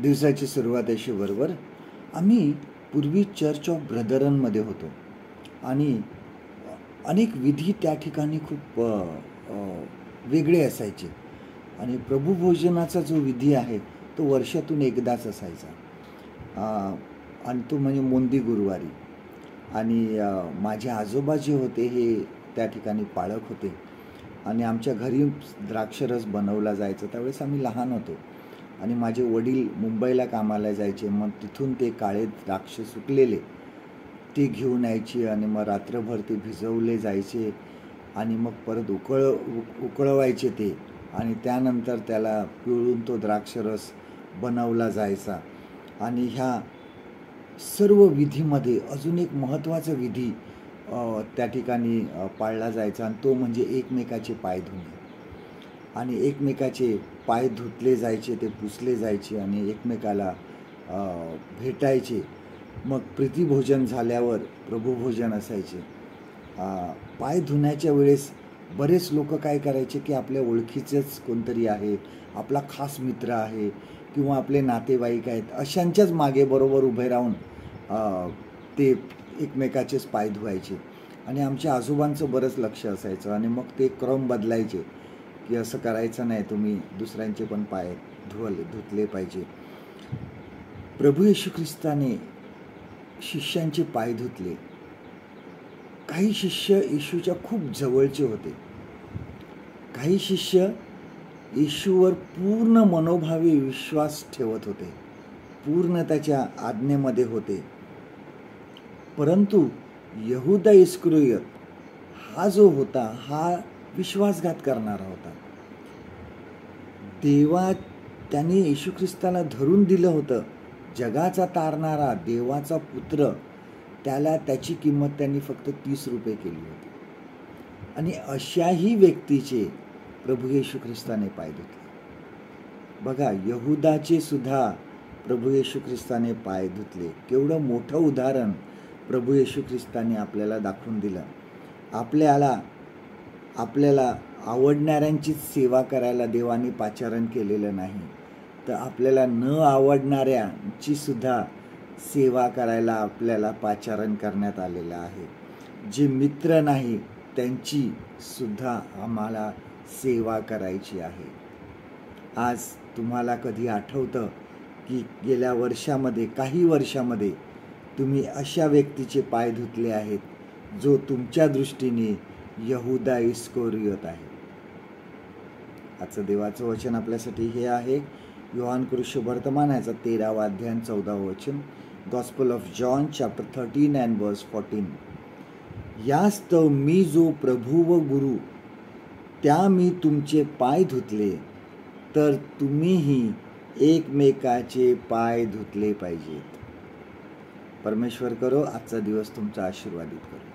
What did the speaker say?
दिवसाची सुरुवात अशी बरोबर. आम्ही पूर्वी चर्च ऑफ ब्रदरनमध्ये होतो आणि अनेक विधी त्या ठिकाणी खूप वेगळे असायचे आणि प्रभुभोजनाचा जो विधी आहे तो वर्षातून एकदाच असायचा आणि तो म्हणजे मोंदी गुरुवारी. आणि माझे आजोबा जे होते हे त्या ठिकाणी पाळक होते आणि आमच्या घरी द्राक्षरस बनवला जायचा. त्यावेळेस आम्ही लहान होतो आणि माझे वडील मुंबईला कामाला जायचे. मग तिथून ते काळे द्राक्ष सुकलेले ते घेऊन यायचे आणि मग रात्रभर ते भिजवले जायचे आणि मग परत उकळवायचे ते आणि त्यानंतर त्याला पिळून तो द्राक्षरस बनवला जायचा. आणि ह्या सर्व विधीमध्ये अजून एक महत्त्वाचा विधी त्या ठिकाणी पाळला जायचा आणि तो म्हणजे एकमेकाचे पाय धुणे. आणि एकमेकाचे पाय धुतले जायचे, ते पुसले जायचे आणि एकमेकाला भेटायचे. मग प्रीतिभोजन झाल्यावर प्रभुभोजन असायचे. पाय धुण्याच्या वेळेस बरेच लोक काय करायचे की आपल्या ओळखीचेच कोणतरी आहे, आपला खास मित्र आहे किंवा आपले नातेवाईक आहेत अशांच्याच मागे बरोबर उभे राहून ते एकमेकाचेच पाय धुवायचे. आणि आमच्या आजोबांचं बरंच लक्ष असायचं आणि मग ते क्रम बदलायचे की असं करायचं नाही, तुम्ही दुसऱ्यांचे पण पाय धुतले पाहिजे. प्रभू येशू ख्रिस्ताने शिष्यांचे पाय धुतले. काही शिष्य येशूच्या खूप जवळचे होते. काही शिष्य येशूवर पूर्ण मनोभावे विश्वास ठेवत होते, पूर्ण त्याच्या आज्ञेमध्ये होते. परंतु यहूदा इस्करियोत हा जो होता हा विश्वासघात करणारा होता. त्याने येशू ख्रिस्ताला धरून दिलं होतं, जगाचा तारणारा देवाचा पुत्र. त्याची किंमत त्यांनी फक्त 30 रुपये केली होती. आणि अशाही व्यक्तीचे प्रभू येशू ख्रिस्ताने पाय धुतले. बघा, यहूदाचे सुद्धा प्रभू येशू ख्रिस्ताने पाय धुतले. केवढं मोठं उदाहरण प्रभू येशू ख्रिस्ताने आपल्याला दाखवून दिलं. आपल्याला आवडणाऱ्यांचीच सेवा करायला देवाने पाचारण केलेलं नाही, तर आपल्याला न आवडणाऱ्यांची सुद्धा सेवा करायला आपल्याला पाचारण करण्यात आलेलं आहे. जे मित्र नाही त्यांची सुद्धा आम्हाला सेवा करायची आहे. आज तुम्हाला कधी आठवतं की गेल्या वर्षामध्ये, काही वर्षामध्ये तुम्ही अशा व्यक्तीचे पाय धुतले आहेत जो तुमच्या दृष्टीने यहूदा इस्करियोत आहे? आजचं देवाचं वचन आपल्यासाठी हे आहे, योहान शुभवर्तमान याचा 13वा अध्याय 14वा वचन. Gospel of John chapter 13 and verse 14. यास्तव मी जो प्रभू व गुरु त्या मी तुमचे पाय धुतले, तर तुम्हीही एकमेकाचे पाय धुतले पाहिजेत. परमेश्वर करो आजचा दिवस तुमचा आशीर्वादित करो.